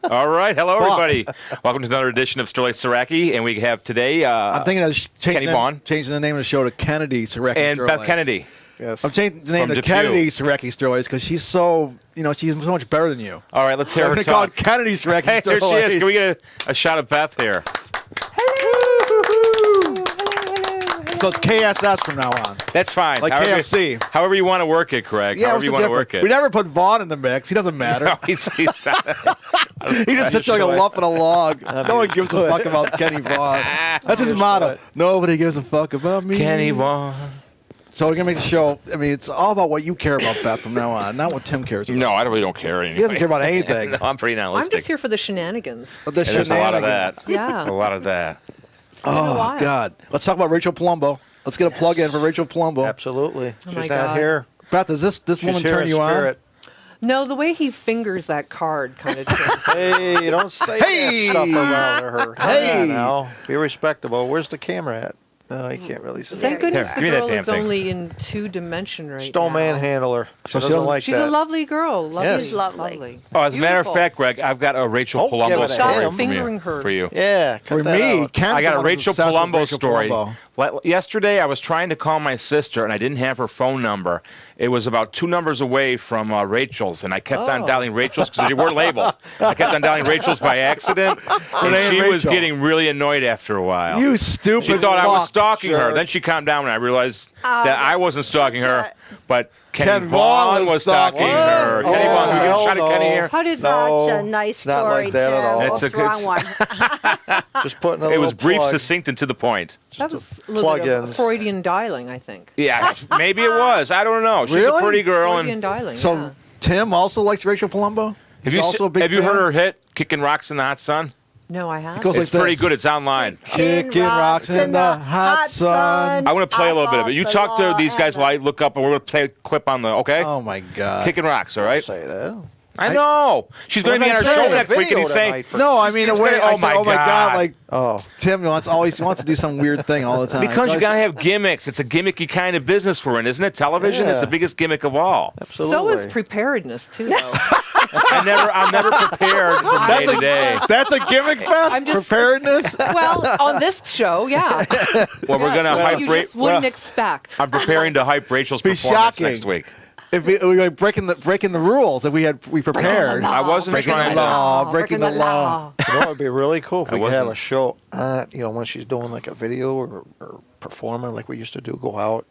All right. Hello, everybody. Welcome to another edition of Sterlace Saracki. And we have today I'm thinking of changing the name of the show to Kennedy Saracki and Sterlace. Beth Kennedy. Yes. I'm changing the name From to Kennedy Saracki Sterlace because she's so, she's so much better than you. All right, let's hear I'm her going to call talk. it Kennedy Saracki Hey, Sterlace. there she is. Can we get a shot of Beth here? So it's KSS from now on. That's fine. Like KFC. However you want to work it, Craig. Yeah, however you want to work it. We never put Vaughn in the mix. He doesn't matter. No, he's He just sits like a lump in a log. No one gives a fuck about Kenny Vaughn. That's his motto. Nobody gives a fuck about me. Kenny Vaughn. So we're going to make the show. I mean, it's all about what you care about, Beth, from now on, not what Tim cares about. No, I really don't care anymore. He doesn't care about anything. No, I'm pretty I'm nihilistic. just here for the shenanigans. The There's a lot of that. Yeah. A lot of that. Oh, God. Let's talk about Rachel Palumbo. Let's get a plug in for Rachel Palumbo. Absolutely. Oh, She's my not God. here. Beth, does this She's woman here turn in you spirit. No, the way he fingers that card kind of turns. Hey, don't say Hey! that stuff around her. Hey! Come on now. Be respectable. Where's the camera at? No, you can't really see. Thank goodness Here, the give me that girl damn is thing. only in 2 dimension right Just don't now. manhandle her. She So she doesn't doesn't- like She's that. a lovely girl. Lovely, Yes. She's lovely. Oh, as a matter of Beautiful. fact, Greg, I've got a Rachel Don't give Palumbo it to story him. for Fingering you. her. For you. Yeah, cut For that me, out. Ken's I got the a one who's Rachel obsessed with Palumbo Rachel story. Palumbo. Yesterday, I was trying to call my sister, and I didn't have her phone number. It was about 2 numbers away from Rachel's, and I kept on dialing Rachel's because they weren't labeled. I kept on dialing Rachel's by accident, and name she was Rachel. getting really annoyed after a while. You stupid She thought I was fuck. stalking her. Sure. Then she calmed down, and I realized that I wasn't stalking such her, a- but Kenny Ken Vaughn Vaughn was was stalking stalking her. her. Kenny Oh, Vaughn, can we get a hell shot of Kenny no. here? How did No. Such a nice not story, like that Tim. at all. It's a What's wrong good- one? Just putting a It little was brief, plug. succinct, and to the point. that was a little bit of plug-ins. Freudian dialing, I think. Yeah, maybe it was. I don't know. She's a Really? pretty girl. Freudian And dialing. So yeah. Tim also likes Rachel Palumbo? have He's you also a big have you fan? heard her hit "Kicking Rocks in the Hot Sun"? No, I haven't. goes It's like pretty this. good. It's online. Kicking rocks in the hot sun. I want to play a little bit of it. You followed talk the to law these guys and while I look up, and we're going to play a clip on the, okay? Oh, my God. Kicking Rocks, all right? Say that. I know. She's going to be on our show next week, and he's saying, No, I mean, It's the way gonna- I oh said, my oh, my God. God. Like, Oh. Tim wants to do some weird thing all the time. because you It's got to have gimmicks. It's a gimmicky kind of business we're in, isn't it? Television is Yeah. the biggest gimmick of all. Absolutely. So is preparedness, too, though. I'm never prepared from day to day. That's a gimmick, Beth? I'm just- Preparedness? Well, on this show, yeah. Well, we're going to So hype you Ra- just wouldn't well, expect. I'm preparing to hype Rachel's Be performance shocking. next week. If we were breaking the rules, if we prepared. I wasn't Breaking trying the to. law, breaking the law. You know what would be really cool if I we could have wasn't. a show on, when she's doing like a video or performing like we used to do, go out,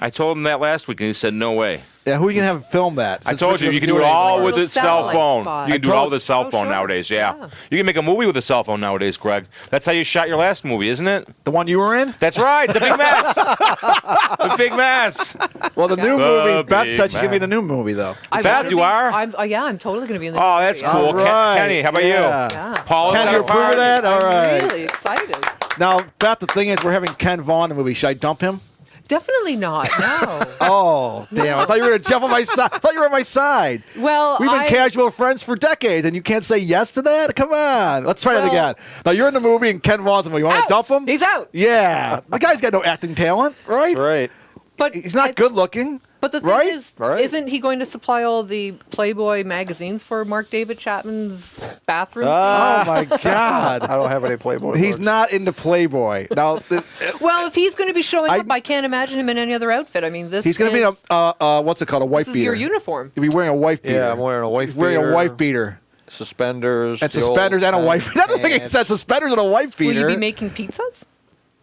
I told him that last week, and he said, no way. Yeah, who are you going to have film that? I Since told Richard you, you doesn't can do it all anymore. with a Little cell satellite phone. spot. You can do it all with a Oh, cell phone sure. nowadays, yeah. Yeah. You can make a movie with a cell phone nowadays, Greg. That's how you shot your last movie, isn't it? The one you were in? That's right, The Big Mess. The Big Mess. Well, the new The movie, Beth Big said she's going to be in Man. the new movie, though. I Beth, wanna you be- are? I'm totally going to be in the Oh, that's movie. cool. All right. Kenny, how about Yeah. you? Yeah. Paul, Ken, got you a approve of card? that? All I'm right. really excited. Now, Beth, the thing is, we're having Ken Vaughn in the movie. Should I dump him? Definitely not. No. Oh, damn. I thought you were going to jump on my side. I thought you were on my side. Well, We've been casual friends for decades, and you can't say yes to that? Come on. Let's try that Well- again. Now, you're in the movie, and Ken Vaughn's in the movie. You want to Out. dump him? He's out. Yeah. The guy's got no acting talent, right? Right. But He's not good looking. But the thing right? is, Right. isn't he going to supply all the Playboy magazines for Mark David Chapman's bathroom? Oh, my God. I don't have any Playboy. He's books. not into Playboy. Now, Well, if he's going to be showing I- up, I can't imagine him in any other outfit. I mean, this he's going to be in is- a, what's it called, a wife this is beater. your uniform. He'll be wearing a wife beater. Yeah, I'm wearing a wife He's wearing beater. a wife beater. Suspenders. And the old suspenders and a wife beater. That doesn't make any pants. sense. Suspenders and a wife Will beater. you be making pizzas?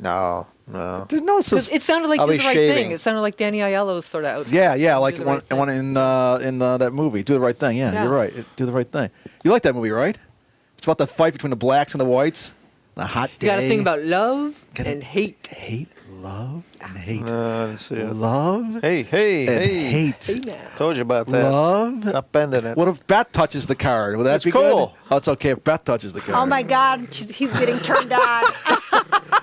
No. There's no 'Cause sus- it sounded like I'll Do be the Right shaving. Thing. It sounded like Danny Aiello's sort of outfit. Yeah, like Do the one, Right Thing. one in that movie, Do the Right Thing. Yeah, Yeah. you're right. Do the Right Thing. You like that movie, right? It's about the fight between the blacks and the whites. The hot day. You got to think about love Gotta- and hate. hate, love, and hate. Let's see it. Love Hey, hey, and hey. hate. Hey now. Told you about that. Love. Stop bending it. What if Beth touches the card? Would that It's be cool. good? Oh, it's okay if Beth touches the card. Oh my God, he's getting turned on.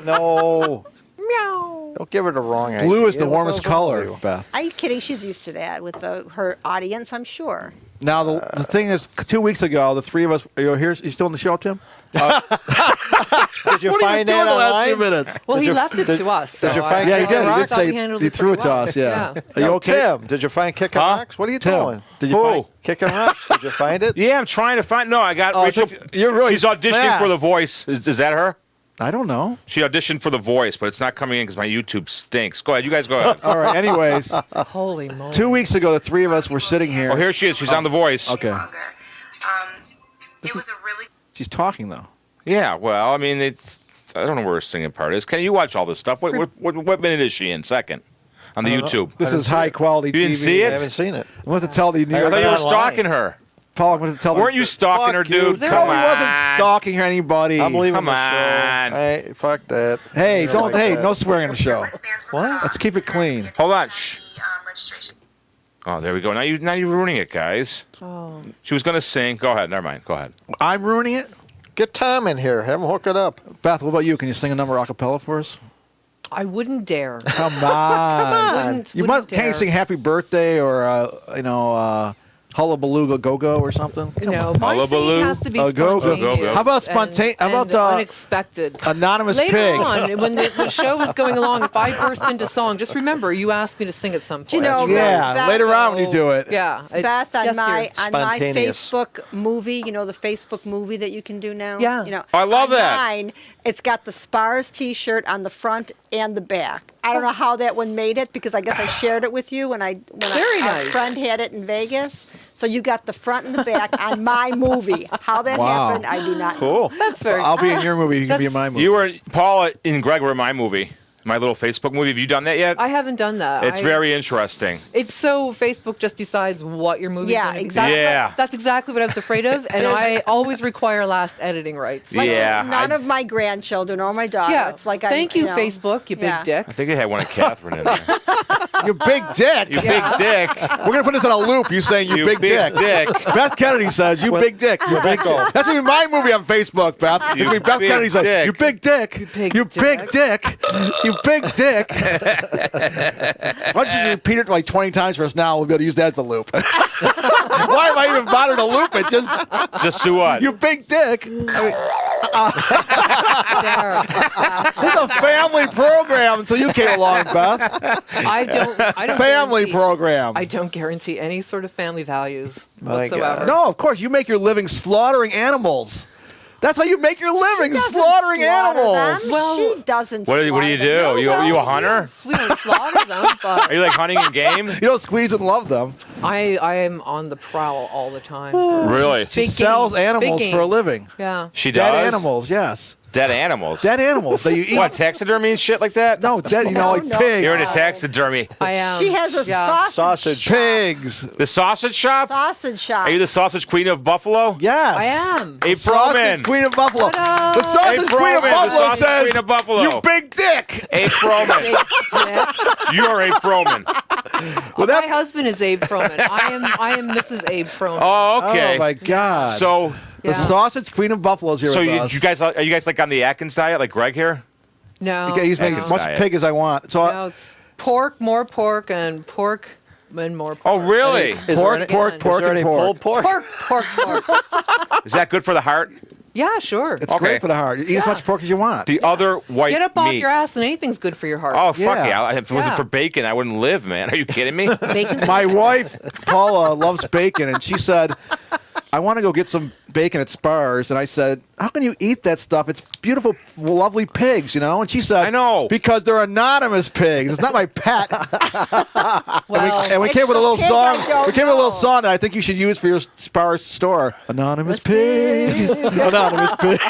No. Meow. Don't give her the wrong idea. Blue is the What warmest goes wrong with color, you? Beth. Are you kidding? She's used to that with her audience, I'm sure. Now the thing is, 2 weeks ago, the three of us. You're here. You still on the show, Tim? Did you What are you find doing that the last few online? minutes? Well, he left it to us. So you find Yeah, he did. He I did thought we say handled he it threw it pretty to well. us. Yeah. Yeah. Are you okay? Tim, did you find Kicking Huh? Rocks? What are you Tim, doing? did you Who? find? Kicking Rocks? Did you find it? Yeah, I'm trying to find. No, I got Oh, Rachel. you're really She's auditioning fast. for The Voice. Is that her? I don't know. She auditioned for The Voice, but it's not coming in because my YouTube stinks. Go ahead. You guys go ahead. All right. Anyways, Holy moly. 2 weeks ago, the three of us were sitting here. Oh, here she is. She's on The Voice. Okay. It was a really She's talking though. Yeah, well, I mean, I don't know where her singing part is. Can you watch all this stuff? What minute is she in? Second on the YouTube. This is high quality TV. You didn't see I it? haven't seen it. I want to tell the New I York thought you were Online. stalking her. Paul, I want to tell Weren't you stalking her, Fuck you. dude? There Come No, he on. wasn't stalking anybody. I'm leaving Come the on. show. Hey, fuck that. Hey, I don't. like Hey, that. no swearing on the show. wristbands were What? cut off. Let's keep it clean. Hold on. Shh. The registration. Oh, there we go. Now you're ruining it, guys. Oh. She was gonna sing. Go ahead. Never mind. Go ahead. I'm ruining it. Get Tom in here. Have him hook it up. Beth, what about you? Can you sing a number a cappella for us? I wouldn't dare. Come on. Wouldn't You must. dare. Can't you sing Happy Birthday or Hullabaloo Go Go or something? No, my Hullabaloo. singing has to be Oh, go, go, go, go. spontaneous. How about and unexpected? Anonymous Later Pig. on, when the show was going along, if I burst into song, just remember you asked me to sing at some point. Do you know, Yeah, Beth, later on when you do it. Yeah, it's Beth, on just my your- Spontaneous. Facebook movie, you know, the Facebook movie that you can do now? Yeah. You know, I love on that. Mine, it's got the Spars t-shirt on the front and the back. I don't know how that one made it because I guess I shared it with you when Very our nice. friend had it in Vegas. So you got the front and the back on my movie. How that Wow. happened, I do not know. Cool. That's very. I'll be in your movie. You can be in my movie. You were Paula and Greg were in my movie, my little Facebook movie. Have you done that yet? I haven't done that. It's very interesting. It's so Facebook just decides what your movie's Yeah, going to be. exactly. Yeah. That's exactly what I was afraid of, and I always require last editing rights. Like Yeah, there's none I- of my grandchildren or my daughter. Yeah. It's like Thank I'm, you, know, Facebook, you big yeah. dick. I think it had one of Catherine in there. You big dick. You Yeah. big dick. We're gonna put this on a loop. You saying you, big dick. Beth Kennedy says you big dick. You big dick. That's gonna be my movie on Facebook, Beth. It's gonna be Beth big Kennedy saying dick. you big dick. You big dick. You big dick. Why don't you repeat it like 20 times for us now? We'll be able to use that as a loop. Why am I even bothering to loop it? Just do what? You big dick. There. This is a family program until you came along, Beth. I don't Family guarantee- program. I don't guarantee any sort of family values My whatsoever. God. No, of course you make your living slaughtering animals. That's how you make your living, Doesn't slaughtering slaughter animals. them. Well, she doesn't. What do you slaughter do? them. You a hunter? We don't slaughter them, but Are you like hunting and game? You don't squeeze and love them. I am on the prowl all the time. Really? She Big sells game. animals Big for a game. living. Yeah. She Dead does? animals, yes. Dead animals? Dead animals that you eat. What, taxidermy and shit like that? No, dead, like No, pigs. You're into taxidermy. I am. She has a sausage shop. Pigs. The sausage shop? Sausage shop. Are you the sausage queen of Buffalo? Yes. I am. Abe Sausage Froman. Queen of Buffalo. Ta-da. The sausage Abe queen of Froman, the Buffalo sausage says, queen of Buffalo. you big dick. Abe Froman. You're Abe Froman. Well, My husband is Abe Froman. I am Mrs. Abe Froman. Oh, okay. Oh, my God. So, the Yeah. sausage queen of Buffalo is here so with you, us. you guys are you guys like on the Atkins diet, like Greg here? No. Okay, he's making No. as much pig as I want. So No, it's pork, more pork, and pork, and more pork. Oh, really? Is there pork, any- pork, Is pork, Is there and any pork. pulled pork? Pork. Is that good for the heart? Yeah, sure. It's Okay. great for the heart. You eat as much pork as you want. The other white Get up off meat. your ass and anything's good for your heart. Oh, fuck Yeah. yeah. If it wasn't Yeah. for bacon, I wouldn't live, man. Are you kidding me? Bacon's My wife, Paula, loves bacon, and she said, I want to go get some bacon at Spar's. And I said, how can you eat that stuff? It's beautiful, lovely pigs, you know? And she said, I know. Because they're anonymous pigs. It's not my pet. well, And we It's came with a little a pig song. I don't We came with a little know. song that I think you should use for your Spar's store. Anonymous pig. Anonymous pig.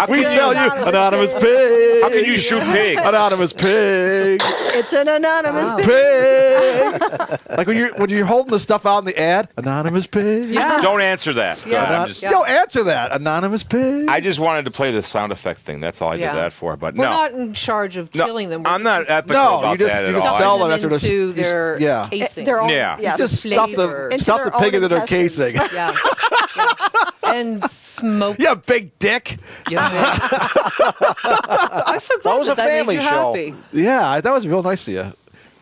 We sell you anonymous pig. How can you shoot pigs? Anonymous pig. It's an anonymous pig. Pig. Like when you're holding the stuff out in the ad, anonymous pig. yeah. Don't answer that. Yeah. Good, I'm Anon- just- Yeah. Don't answer that. Anonymous pig. I just wanted to play the sound effect thing. That's all I Yeah. did that for. But We're no. not in charge of No, killing them. We're I'm not just ethical No, about you just- that you at just all. sell stuffing them them after the- into their yeah. casing. Their own, Yeah. yes. Just stuff flavor. the Into stuff the their pig own into their intestines. casing. Yeah. And smoke. Yeah, big dick. Yeah. I'm so glad That was a that family made you show. happy. Yeah, that was real nice of you.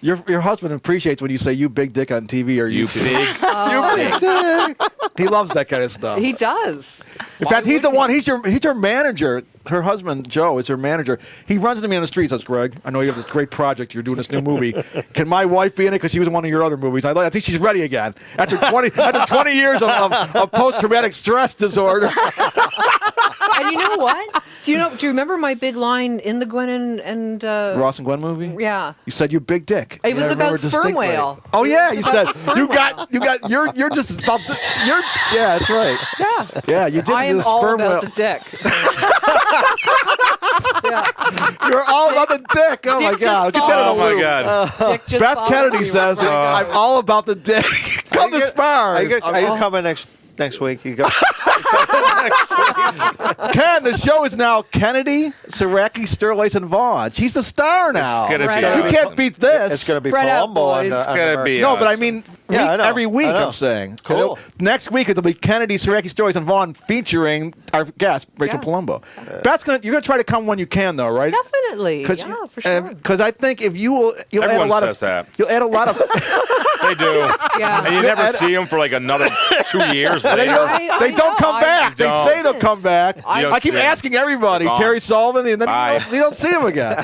Your husband appreciates when you say "you big dick" on TV or You YouTube. big. You big dick. He loves that kind of stuff. He does. In fact, he's the one. He's your manager. Her husband Joe is her manager. He runs into me on the street. Says, "Greg, I know you have this great project. You're doing this new movie. Can my wife be in it? Because she was in one of your other movies. I think she's ready again after 20 years of post-traumatic stress disorder." And you know what? Do you remember my big line in the Gwen and Ross and Gwen movie. Yeah. You said you big dick. It was I about remember sperm distinctly. whale. Oh yeah, It you was said about the sperm you're just about yeah, that's right. Yeah. Yeah, you did I the am all sperm about whale. the dick. Yeah. You're all about the dick. Oh my Dick God, just get that in a Oh my loop. God. Dick just Beth follows Kennedy me says it. wherever I I'm go. all about the dick. Come to Spars. Are you coming next week? You go. Ken, the show is now Kennedy, Saracki, Sterlace, and Vaughn. She's the star now. It's gonna Right be on. You awesome. can't beat this. It's going to be Spread out, Palumbo on boys. the. It's on gonna the- be- No, but I awesome. mean, Yeah, I know. every week I know. I'm saying. Cool. Next week it'll be Kennedy, Saracki, Sterlace, and Vaughn featuring our guest, Rachel Yeah. Palumbo. You're gonna try to come when you can, though, right? Definitely. Yeah, for sure. Because I think if you'll add a Everyone lot says of that. you'll add a lot of They do. Yeah. And you never see them for like another 2 years And later. they don't come back. They don't. say they'll come back. You don't I keep see 'em. asking everybody, They're gone. Terry Sullivan, and then Bye. you don't see him again.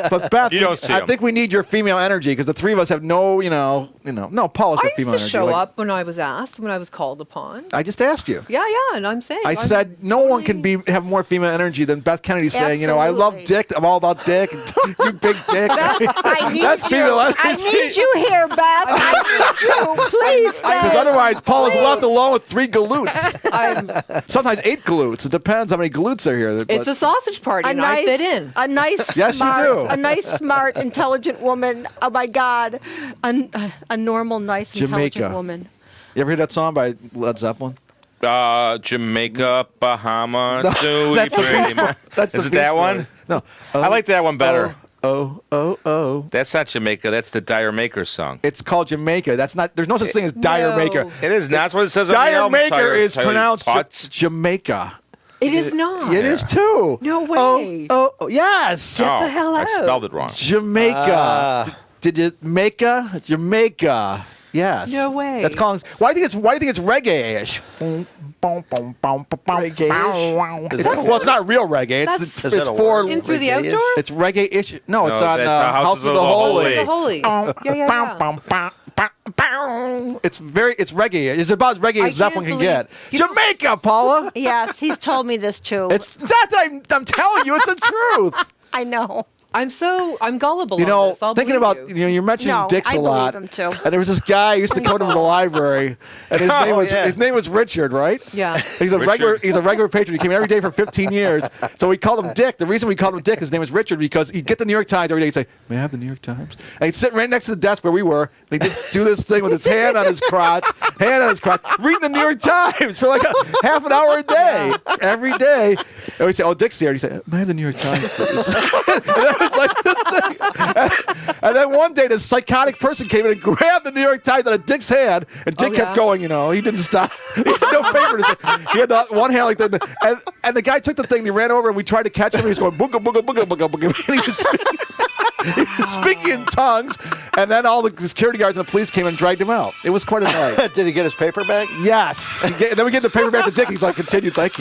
But Beth, You don't see I 'em. think we need your female energy because the three of us have no, no, Paula's I got used female to energy. show like- up when I was asked, when I was called upon. I just asked you. Yeah, and I'm saying. I I'm said no one can have more female energy than Beth Kennedy saying, I love Absolutely. dick. I'm all about dick. You big dick. I need That's you. female energy. I need you here, Beth. I need you. Please Because stay. otherwise, Paula's Please. left alone with 3 galoots. I'm, Sometimes 8 galoots. It depends how many galoots are here. it's a sausage party, and I fit in. A nice, Yes, you smart, do. a nice, smart, intelligent woman. Oh my God, a normal, nice, intelligent Jamaica. woman. You ever hear that song by Led Zeppelin? Jamaica, Bahama, do that's the pretty Beach much. That's Is the it that Beach one? Boys. No. I like that one better. Oh. That's not Jamaica. That's the Dire Maker song. It's called Jamaica. That's not. There's no such thing as Dire No. Maker. It is. That's what it says on the Dire album. Maker is Tire pronounced Putz. Jamaica. It is not. It is too. No way. Oh, yes. Get the hell I out. spelled it wrong. Jamaica. Did you Jamaica? Yes. No way. That's calling. Why do you think it's reggae-ish? Reggae-ish? Well, it's not real reggae. That's- It's Is that a for word? In through the Reggae-ish? outdoor? it's reggae-ish. No, it's No, on that's House of the Holy. The holy. Yeah. It's reggae. It's about as reggae I as Zeppelin can can't get. believe- you know- Jamaica, Paula. Yes, he's told me this too. It's that I'm telling you, it's the truth. I know. I'm gullible You on know, this. I'll thinking believe about you. you're mentioning No, dicks I a lot. believe him too. And there was this guy who used to come to the library, and his name was Richard, right? Yeah. He's a regular patron. He came every day for 15 years. So we called him Dick. The reason we called him Dick, his name was Richard, because he'd get the New York Times every day. He'd say, "May I have the New York Times?" And he'd sit right next to the desk where we were, and he'd just do this thing with his hand on his crotch, reading the New York Times for like half an hour a day, every day. And we'd say, "Oh, Dick's here." And he'd say, "May I have the New York Times, please?" And it was like this thing. And then one day, this psychotic person came in and grabbed the New York Times out of Dick's hand, and Dick kept going. He didn't stop. He had no paper to say. He had one hand like that, and the guy took the thing and he ran over, and we tried to catch him. And he was going booga booga booga booga booga. And he was speaking in tongues, and then all the security guards and the police came and dragged him out. It was quite a night. Did he get his paper back? Yes. Then we gave the paper back to Dick. He's like, "Continue, thank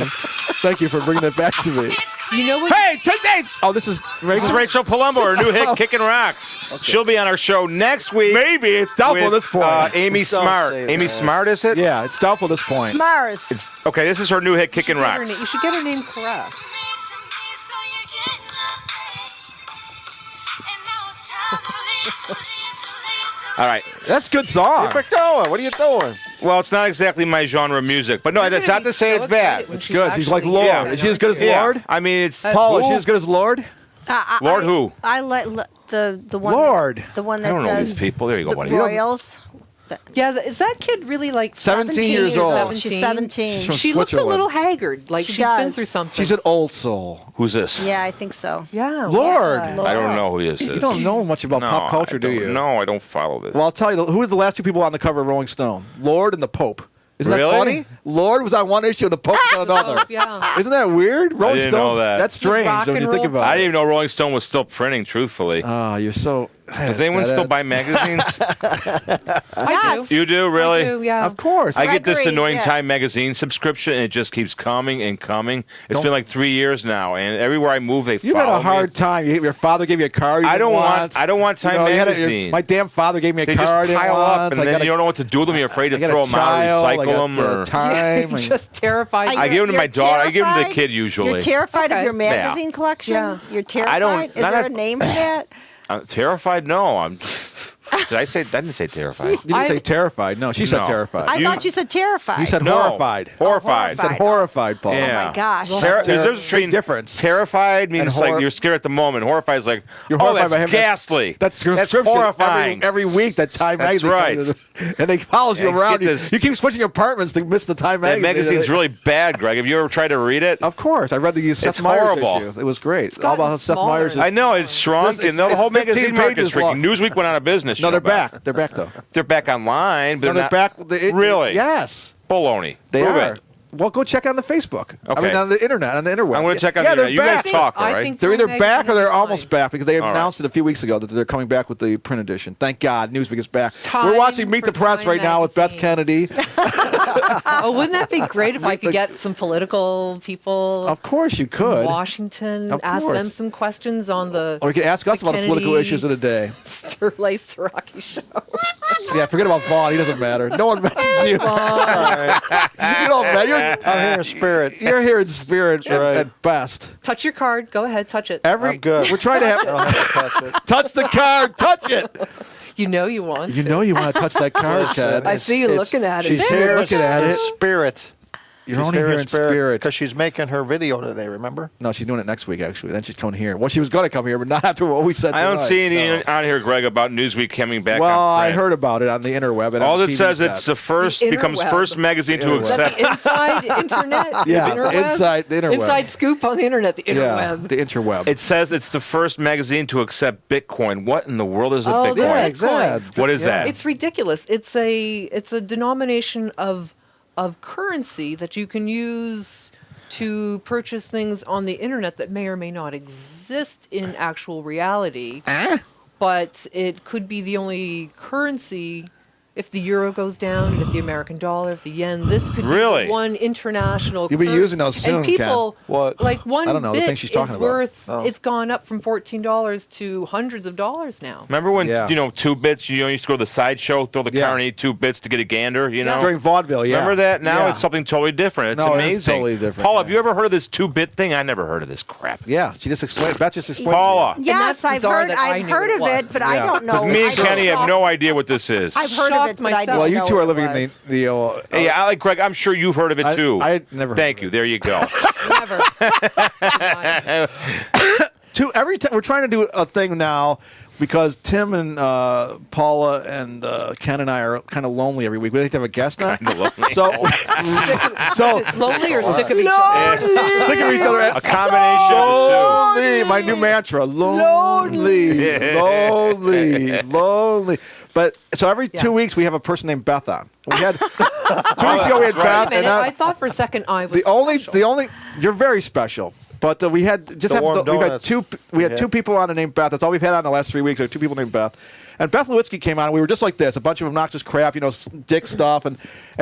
you for bringing it back to me." You know what? Hey, take dates. Oh, this is This is Rachel Palumbo, her new hit, Kickin' Rocks. She'll be on our show next week. maybe it's doubtful at with, this point. Amy Don't Smart. say Amy that. Smart, is it? Yeah, it's doubtful at this point. Mars. Okay, this is her new hit, Kickin' You Rocks. should get her name correct. All right. That's a good song. Keep it going. What are you doing? Well, it's not exactly my genre of music, but no, that's not to say it's bad. It's good. She's like actually- Lord. Yeah. Is she as good as Yeah. Lord? I mean, it's Paula, is who? she as good as Lord? Lord who? I like the one. Lord. The one I that don't know does these people. There you go, the buddy. Royals. Yeah, is that kid really like 17 years old. 17? She's 17. She's from She looks a Switzerland. little haggard, like She she's been does. through something. She's an old soul. Who's this? Yeah, I think so. yeah, Lord. yeah. I don't know who this is. You don't know much about No, pop culture, I do don't- you? No, I don't follow this. Well, I'll tell you, who was the last two people on the cover of Rolling Stone? Lord and the Pope. Isn't Really? that funny? Lord was on one issue and the Pope was on another. Yeah. Isn't that weird? Rolling didn't know Stones. that. That's strange rock when you and think roll about I it. didn't even know Rolling Stone was still printing, truthfully. Oh, you're so. Does anyone still buy magazines? I do. You do, really? I do, yeah. Of course. I get this Gregory, annoying yeah. Time magazine subscription, and it just keeps coming and coming. It's been like 3 years now, and everywhere I move, they You've follow had a hard me. time. Your father gave you a car. You I don't didn't want. I don't want Time you had magazine. my damn father gave me a They car. just I didn't pile want. up, and I then got you don't know what to do with them. You're afraid to I got throw a them out or child, recycle them. Or time. You're just terrified. I give them to my You're daughter. I give them to the terrified? kid usually. You're terrified of Okay. your magazine collection? Yeah. You're terrified? don't- Is not there a- a name for that? Terrified? No, I'm. Did I say? I didn't say terrified. You didn't I- say terrified. No, she said No. terrified. I thought you said terrified. You said No. horrified. Horrified. You said horrified, Paul. Yeah. Oh my gosh. There's a Big difference. Terrified means And like you're scared at the moment. Horrified is like, You're oh, horrified that's by him. ghastly. That's horrifying. Every week that Time That's magazine right. comes, and they follows you Yeah, around. get this- You keep switching apartments to miss the Time That magazine. magazine's really bad, Greg. Have you ever tried to read it? Of course, I read the Seth It's Meyers horrible. issue. It was great. All gotten about Seth smaller. Meyers. I know it's shrunk, It's- and the whole it's 15 magazine market's pages shrinking. long. Newsweek went out of business. No, you know they're that. back. They're back though. They're back online, but No, they're not back. Really? Yes, baloney. they Prove are. it. Well, go check on the Facebook. I Okay. mean, on the internet, on the interweb. I'm going to check on yeah, the they're internet. You guys back. talk, all I right? think They're either Time back or magazine they're is almost fine. back because they right. announced it a few weeks ago that they're coming back with the print edition. Thank God, Newsweek is back. Time We're watching Meet the for Press Time right now with Beth magazine. Kennedy. Oh, wouldn't that be great if I could get some political people Of course, you in could. Washington, Of ask them course. some questions on the Or you can ask us the about the political Kennedy issues of the day. Sterlace Saracki show. Yeah, forget about Vaughn. He doesn't matter. No one mentions you. You don't matter. I'm here in spirit. You're here in spirit at best. Touch your card. Go ahead, touch it. I'm good. We're trying to I don't have have to touch it. touch the card. Touch it. You know you want. You to. know you want to touch that card, Ted. I see you looking at it. She's There. here looking at in it. spirit. You're only here in spirit. because she's making her video today. Remember? No, she's doing it next week, actually. Then she's coming here. Well, she was going to come here, but not after what we said I don't tonight. see anything on here, Greg, about Newsweek coming back. Well, on I print. heard about it on the interweb. And All on it TV says set. it's the first The becomes interweb. first magazine to interweb. Is that accept. the inside internet? Yeah, The interweb? inside the interweb. Inside scoop on the internet, the Yeah, interweb. the interweb. It says it's the first magazine to accept Bitcoin. What in the world is a Oh, Bitcoin? the yeah, Bitcoin. exactly. What is that? It's ridiculous. It's a denomination of currency that you can use to purchase things on the internet that may or may not exist in actual reality. But it could be the only currency if the euro goes down, if the American dollar, if the yen. This could Really? be one international. You'll be currency. using those soon, And people, Ken. What? like one I don't know, the bit thing she's talking is about. worth. Oh. It's gone up from $14 to hundreds of dollars now. Remember when Yeah. 2 bits? You used to go to the sideshow, throw the Yeah. car and eat 2 bits to get a gander. You know. During vaudeville, yeah. Remember that? Now Yeah. it's something totally different. It's No, amazing. it's totally different, Paul, yeah. have you ever heard of this 2-bit thing? I never heard of this crap. Yeah, she just explained. Beth just explained. Paula, Yes, that's I've bizarre heard. that I I've knew heard what of it it, was. but I Yeah. don't know. because me and I don't Kenny have know. no idea what this is. I've heard of Shocked it, but I myself. don't Well, you know two what are it living in was. the Hey, I Greg, I'm sure you've heard of it too. I had never heard Thank of you. it. There you go. Never. Every time we're trying to do a thing now because Tim and Paula and Ken and I are kind of lonely every week. We like to have a guest now. Kinda lonely. So Lonely or sick of each other? sick of each other. A combination of Lonely, my new mantra. Lonely, lonely. But so every 2 weeks we have a person named Beth on. We had 2 weeks ago we had That's right. Beth, Wait a and minute, I thought for a second I was the only special. you're very special. But we had just The have warm we've had donuts. we had Yeah. 2 people on named Beth. That's all we've had on the last 3 weeks. We had 2 people named Beth. And Beth Lewitsky came on, and we were just like this, a bunch of obnoxious crap, dick stuff, and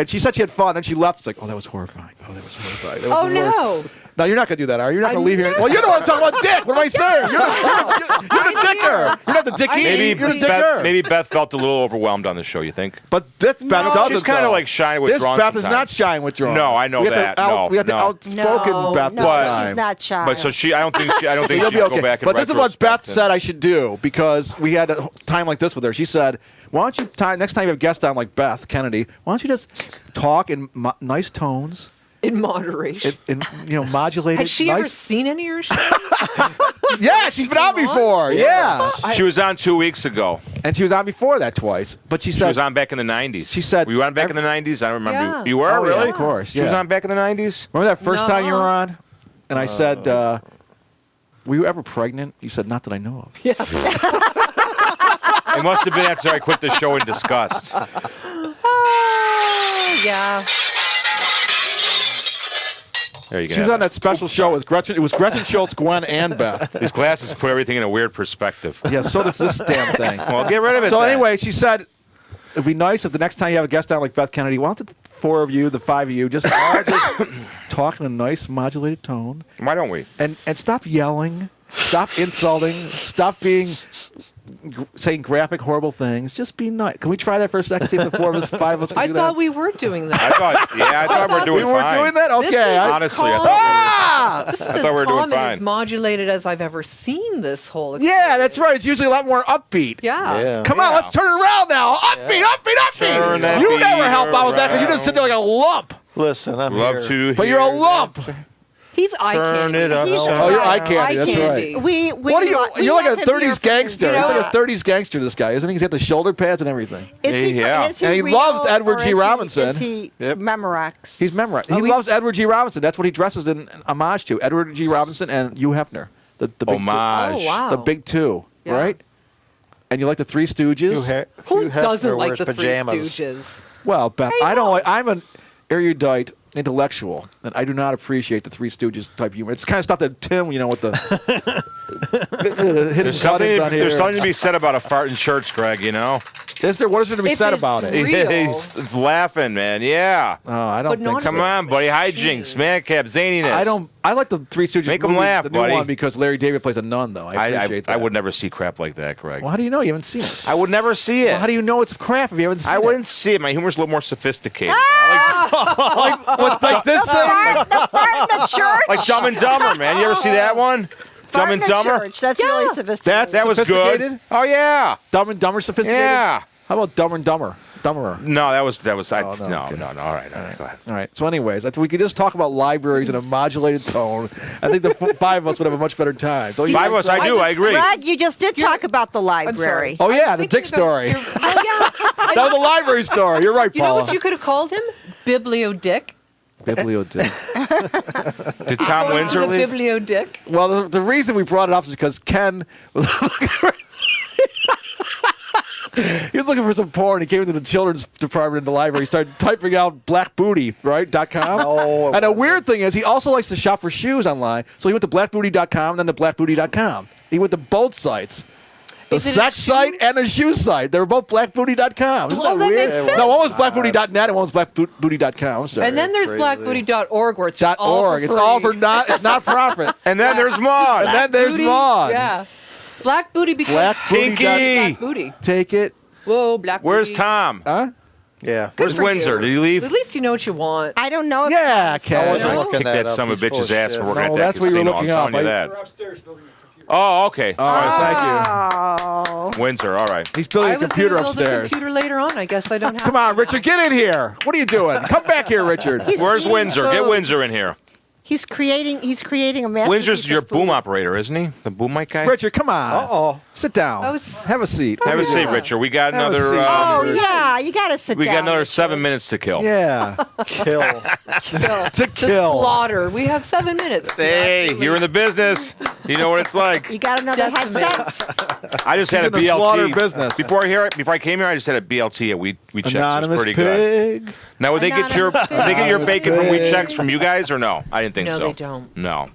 she said she had fun, and she left. It's like, oh, that was horrifying. Oh, that was horrifying. That was Oh the worst. no! No, you're not going to do that, are you? You're not I'm going to leave here. not. Well, you're the one talking about dick. What am I saying? You're the dicker. You're not the dicky. Maybe You're the dicker. Maybe Beth felt a little overwhelmed on the show. You think? But this Beth No. doesn't. She's kind of though. like shy and This withdrawn. Beth is sometimes. not shy and withdrawn. No, I know we got that. The No, we got the no. outspoken No, Beth. no, this But- time. she's not shy. But so I don't think You'll she'd be go okay. back and But this is what Beth retrospect said I should do because we had a time like this with her. She said, "Why don't you next time you have guests on like Beth Kennedy? Why don't you just talk in nice tones, In moderation. in modulated? Has she ever nice." seen any of your shows? Yeah, she's been on Came on? before. Yeah, She was on 2 weeks ago. and she was on before that twice. But she She said, was on back in the 90s. She said Were you on back in the 90s? I don't remember. Yeah. You were, Oh, yeah, really? of course. She was yeah. on back in the 90s? Remember that first time you were No. on? And I said, "Were you ever pregnant?" You said, "Not that I know of." Yeah. It must have been after I quit the show in disgust. Yeah. There you go. She was on that special show with Gretchen. It was Gretchen Schultz, Gwen, and Beth. These glasses put everything in a weird perspective. Yeah, so does this damn thing. Well, get rid of it. So then. anyway, she said it'd be nice if the next time you have a guest on like Beth Kennedy, why don't the 4 of you, the 5 of you, just all just talk in a nice modulated tone. Why don't we? And stop yelling, stop insulting, stop saying graphic, horrible things. Just be nice. Can we try that for a second? See if the 4 of us, 5 of us can I do thought that? we were doing that. I thought we were doing We were fine. doing that? This Okay. is Honestly, I calm. thought This is I as thought we were doing calm and fine. as modulated as I've ever seen this whole Yeah, that's right. It's usually a lot more upbeat. Yeah. Yeah. Come on, let's turn it around now. Upbeat, upbeat, upbeat. Turn that You never beat help out with that because you just around. sit there like a lump. Listen, I'm Love here. to But you're a hear lump. that. He's eye Turn candy. it up. He's Oh, you're eye right. candy. That's candy. right. We What are you? we You're like have a him here 30s for gangster. his- He's like a 30s gangster. This guy, isn't he? He's got the shoulder pads and everything. Is he, Yeah. is he And he real, loves Edward or G. is he- Robinson. Is he Yep. Memorex? He's memorized. He loves Edward G. Robinson. That's what he dresses in homage to. Edward G. Robinson and Hugh Hefner. The big Homage. Oh, wow. the big two, Yeah. right? And you like the Three Stooges? Who Hefner doesn't like wears the pajamas. Three Stooges? Well, Beth, Hey, I don't no. like. I'm an erudite intellectual, and I do not appreciate the Three Stooges type humor. It's the kind of stuff that Tim, with the hidden There's something, on here. there's something to be said about a fart in church, Greg, you know? Is there? What is there to be If said it's about it? real. It's laughing, man. Yeah. Oh, I don't But think not so. Come on, buddy. Hijinks, madcap, zaniness. I don't. I like the Three Stooges. Make 'em movie, laugh, the new buddy. one, because Larry David plays a nun, though. I appreciate that. I would never see crap like that, Greg. Well, how do you know? You haven't seen it. I would never see it. Well, how do you know it's crap if you haven't seen I it? wouldn't see it. My humor's a little more sophisticated. Like this thing. the fart in the church. Like Dumb and Dumber, man. You ever see that one? Dumb Fart and in the Dumber? church. That's really sophisticated. That was good. Sophisticated? Oh yeah. Dumb and Dumber sophisticated? Yeah. How about Dumber and Dumber? Dumberer. No, that was. no, No. okay. All right. Go ahead. All right. So, anyways, I think we could just talk about libraries in a modulated tone. I think the 5 of us would have a much better time. Don't you? Five of us. I do. I agree. Greg, you just did talk about the I'm library. sorry. Oh, yeah, I the was dick thinking about story. Oh, yeah. That was a library story. You're right, You know Paula. what you could have called him? Bibliodick. Bibliodick. Did Tom Going to Windsor the leave? Bibliodick. Well, the reason we brought it up is because Ken was he was looking for some porn. He came into the children's department in the library. He started typing out blackbooty, right? .com. Oh, And the weird thing is he also likes to shop for shoes online. So he went to blackbooty.com and then to blackbooty.com. He went to both sites. The Is it a sex shoe? site and a shoe site. They were both blackbooty.com. Isn't Well, that that weird? makes sense. No, one was blackbooty.net and one was blackbooty.com. I'm sorry. And then there's Crazy. blackbooty.org where it's just all .org. for It's all for free. it's not profit. And then there's Maud. And then there's Booty, Maud. Yeah. Black booty becomes Black Tinky. black booty. Take it. Whoa, black Where's booty. Tom? Huh? Yeah. Where's for Windsor? you. Did he leave? At least you know what you want. I don't know if Yeah, Tom's Ken. I wasn't No? looking Kick that up. son of a He's full bitch's ass shit. for working No, at that that's what you were casino. I'm looking telling up. you that. Oh, okay. All right, thank Oh. Windsor, all right. you. He's building I a was computer gonna build a upstairs. computer later on. I guess I don't have Come on, Richard, get in here. What are you doing? Come back here, Richard. He's Where's eating Windsor? Get food. Windsor in here. He's creating a masterpiece Windsor's of your food. boom operator, isn't he? The boom mic guy? Richard, come on. Uh-oh. Sit down. Oh, it's- Have a seat. Have a seat, Yeah. Richard. We got Have a another. seat. Oh yeah, you gotta sit We down. got another 7 minutes to kill. Yeah. Kill. to The kill. slaughter. We have 7 minutes. to Hey, actually- you're in the business. You know what it's like. You got another Decimate. headset. I just had He's a in the slaughter BLT business. Before I came here. I just had a BLT. We checked. It was Anonymous pretty good. pig. Now, would they get your Anonymous would they get your pig. bacon from We Checks from you guys or no? I didn't think No, so. they don't. No.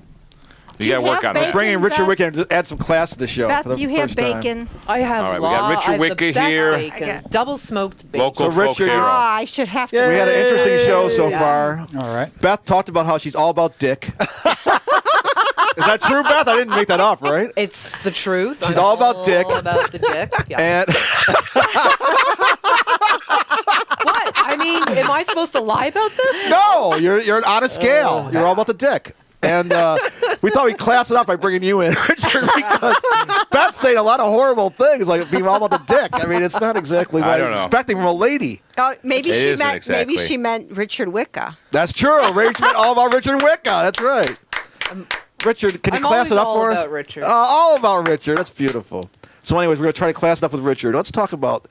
Do You got to you work have on bacon? that. Bring in Richard Beth? Wicka and add some class to the show. Beth, for the you have first time. bacon. I have All right, we got Richard I have the Wicka best here. Bacon. Double smoked bacon. Local So, folk Richard- hero. I should have to. We had an interesting show so Yeah. far. All right. Beth talked about how she's all about dick. Is that true, Beth? I didn't make that up, right? It's the truth. She's I'm all about dick. All about the dick. Yeah. And What? I mean, am I supposed to lie about this? no, you're on a scale. You're all about the dick. And we thought we'd class it up by bringing you in, Richard, because Beth's saying a lot of horrible things, like being all about the dick. I mean, it's not exactly what I I don't was know. expecting from a lady. Oh, maybe It she isn't meant. exactly. Maybe she meant Richard Wicka. That's true. Rachel all about Richard Wicka. That's right. Richard, can you I'm class always it up all for us? about Richard. All about Richard. That's beautiful. So anyways, we're going to try to class it up with Richard. Let's talk about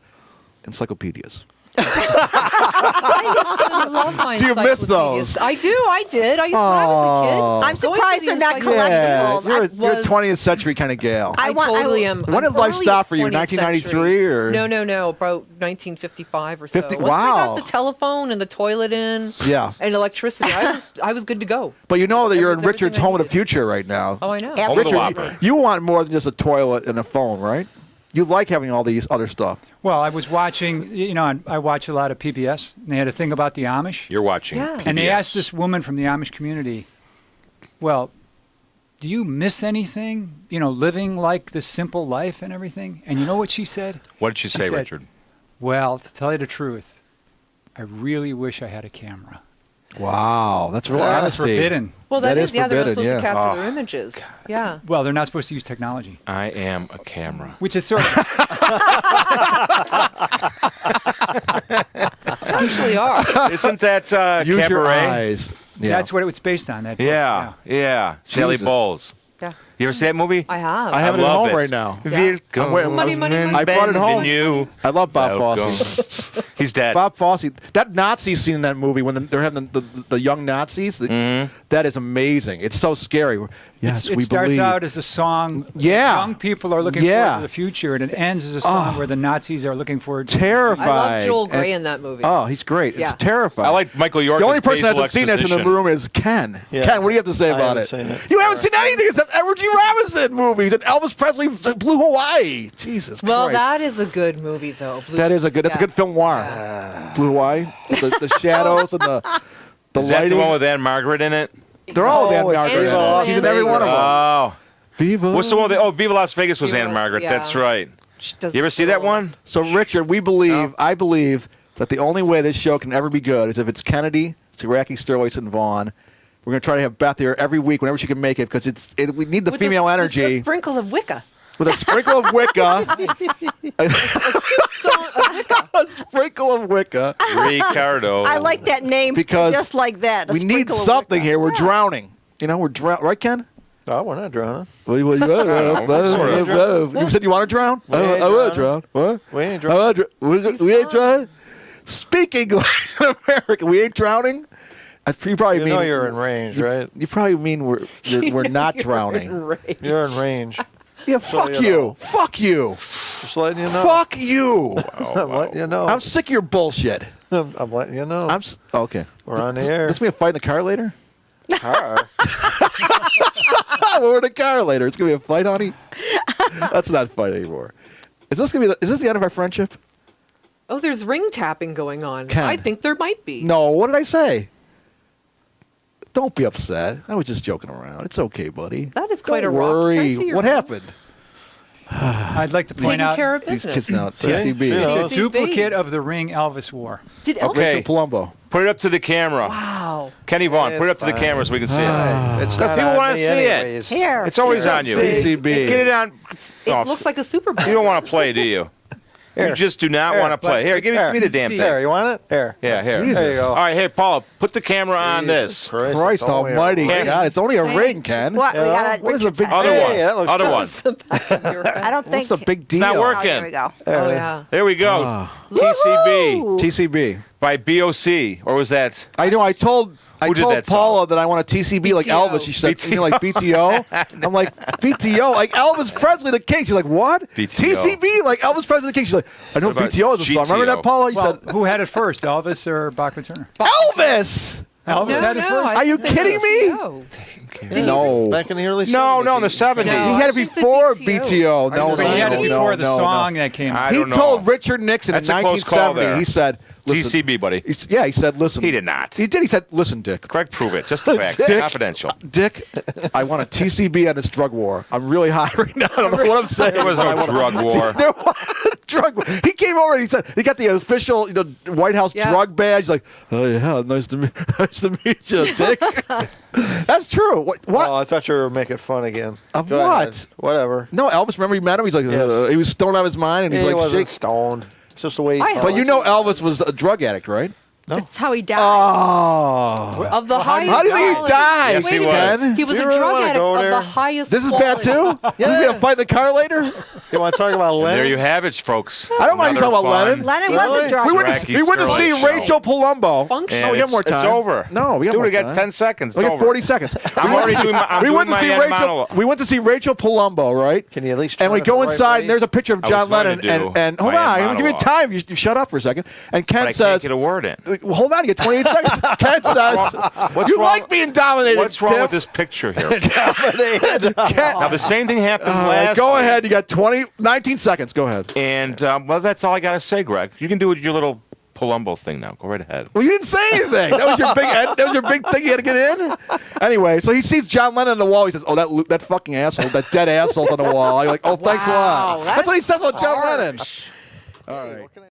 encyclopedias. I used to love my Do you miss encyclopedias. those? I do. I did. I used to, when I was a kid. I'm going to surprised the they're not encyclopedias. collectibles. You're a was- 20th century kind of gal. I totally am. When I'm did life totally stop for you? 20th 1993 century. or? No. About 1955 or so. 50 Once I wow. got the telephone and the toilet in. Yeah. And electricity, I was good to go. But you know that you're in Everything Richard's I home of the needed. future right now. Oh, I know. Absolutely. Over the Richard, Whopper. you want more than just a toilet and a phone, right? You like having all these other stuff. Well, I was watching, I watch a lot of PBS, and they had a thing about the Amish. You're watching. Yeah. And they PBS. asked this woman from the Amish community, well, do you miss anything, living like the simple life and everything? And you know what she said? What did she say, said- Richard? Well, to tell you the truth, I really wish I had a camera. Wow, that's real That's honesty. forbidden. Well, That that is is, yeah, they're not forbidden, supposed yeah. to capture Oh, their images. Yeah. Well, they're not supposed to use technology, I am a camera. which is sort of, Actually are. Isn't that Use your Cabaret? eyes. Yeah. that's what it was based on. That book, Yeah. Sally Jesus. Bowles. Yeah. You ever see that movie? I have. I have it at love home right now. Yeah. I'm waiting- Money, money, money. I brought it home. Bienvenue. I love Bob Welcome. Fosse. He's dead. Bob Fosse. That Nazi scene in that movie when they're having the young Nazis, that is amazing. It's so scary. Yes, it we starts believe. out as a song. Yeah. Young people are looking Yeah. forward to the future, and it ends as a song where the Nazis are looking forward to terrified. I love Joel And Gray it's- in that movie. Oh, he's great. Yeah. It's terrifying. I like Michael York. The only person that hasn't seen this in the room is Ken. Yeah. Ken, what do you have to say I about haven't it? seen it. You haven't seen anything except Edward G. Robinson movies and Elvis Presley Blue Hawaii. Jesus Well, Christ. that is a good movie, though. Blue- That's a good yeah. film noir. Blue Hawaii, the shadows and the Is that lighting. the one with Anne Margaret in it? They're all Oh, Anne it's Margaret. Viva Las She's in every one of them. Oh. Viva. What's the one with Viva Las Vegas was Viva Anne Las- Margaret. yeah. That's right. She does You ever the see that little- one? So Richard, I believe that the only way this show can ever be good is if it's Kennedy, saracki, sterlace, and Vaughn. We're going to try to have Beth here every week whenever she can make it because we need the With female a energy sprinkle of Wicca. with a sprinkle of Wicca. Song of Wicca. A sprinkle of Wicca. Ricardo. I like that name Because just like that. a We need sprinkle of something Wicca. here. We're drowning. We're drowning. Right, Ken? No, we're not drowning. You said you want to drown? We ain't I want to drowning. drown. What? We ain't I drowning. wanna we ain't drowning? Speaking like an American, we ain't drowning? You probably You mean know you're in range, right? You probably mean we're not drowning. Right. You're in range. Yeah, fuck you you. know. Fuck you. Just letting you know. Fuck you. I'm letting you know. I'm sick of your bullshit. I'm letting you know. Okay. We're on the air. This gonna be a fight in the car later? Car. We're in the car later. It's gonna be a fight, honey. That's not a fight anymore. Is this the end of our friendship? Oh, there's ring tapping going on. Ken. I think there might be. No. What did I say? Don't be upset. I was just joking around. It's okay, buddy. That is quite Don't a rock. Can I worry. see your What ring? happened? I'd like to point Taking out care of These business. kids now. See? TCB. Yeah. it's a TCB. duplicate of the ring Elvis wore. Did Elvis? Okay. Rachel Palumbo. Put it up to the camera. Wow. Kenny Vaughn, It's put it up to the fine. camera so we can see it. It's Because not people on wanna me see it. anyways. Here. It's always here. on you. TCB. Get it on. It Oh, looks like a Super Bowl. You don't want to play, do you? Here. You just do not want to play. Here, give me the damn See, thing. Here, you want it? Here. Yeah, here. Jesus. There you go. All right, hey, Paula, put the camera on this. Christ it's only a almighty. ring. God, it's only a ring, Ken. What? We got a What is the Richard big- Wicka. Other Hey, one. that looks Other good. one. I don't think. What's the big deal? not Oh, working. there we go. Oh, yeah. There we go. Ah. TCB Woohoo! TCB. by BOC. Or was that? I know. I told Who did that Paula that I want a TCB like BTO. Elvis. She said, you mean like BTO? I'm like, BTO, like Elvis Presley the King. She's like, what? BTO. TCB, like Elvis Presley the King. She's like, I know What about BTO is a song. Remember GTO? that, Paula? You Well, said, who had it first, Elvis or Bachman Turner? Elvis! Elvis had it first. Are you kidding me? No. Back in the early 70s. No, in the he- 70s. He No. had it I think the before BTO. BTO. No, But he had it no, before no, the no, song no. that came I out. He don't know. told Richard Nixon That's in a close call 1970, there. he said, listen, TCB, buddy. he said, listen. He did not. He did. He said, listen, Dick. Correct, prove it. Just the facts. Dick. Confidential. Dick, I want a TCB on this drug war. I'm really high right now. I don't know what I'm saying. There was but I no want a- drug war. There was a drug war. He came over and he said, he got the official White House Yeah. drug badge. He's like, oh, yeah, nice to meet you, Dick. That's true. What? Oh, I thought you were making fun again. Of Go what? ahead. Whatever. No, Elvis, remember he met him? He's like, Yes. he was stoned out of his mind. And he's He like, wasn't shake. stoned. It's just the way he I talks. But you know Elvis was a drug addict, right? That's how he died. Oh. Of the highest How do you think he quality. died? Yes, he Wait a minute. was. He was You a really drug wanna addict go of there? the highest This is bad quality. too? You gonna fight in the car later? You want to talk about Lennon? There you have it, folks. I don't mind you Another talking about fun- Lennon. Lennon was a drug We went addict. to, we went to see Sterlace show. Rachel Palumbo. Function. And we got more it's time. over. No, we got Dude, more we got time. 10 seconds. We It's got over. 40 seconds. I'm already doing my, I'm we doing went to my see Rachel. Rachel. We went to see Rachel Palumbo, right? Can you at least? And we turn it go the right inside, way? and there's a picture of I John was going Lennon. to do And hold my on, I'm gonna give you monologue. time. You shut up for a second. And Ken But I says, can't get a word in. well, "Hold on, you get 28 seconds." Ken says, What's "You wrong- like being dominated." What's wrong Tim. with this picture here? Ken, Now, the same thing happened all right, last go week. ahead. You got 19 seconds. Go ahead. And, well, that's all I got to say, Greg. You can do your little Palumbo thing now. Go right ahead. Well, you didn't say anything. That was your big. That was your big thing. You had to get in. Anyway, so he sees John Lennon on the wall. He says, "Oh, that fucking asshole, that dead asshole on the wall." You're like, "Oh, thanks a lot." Wow, That's what he says about John harsh. Lennon. All right.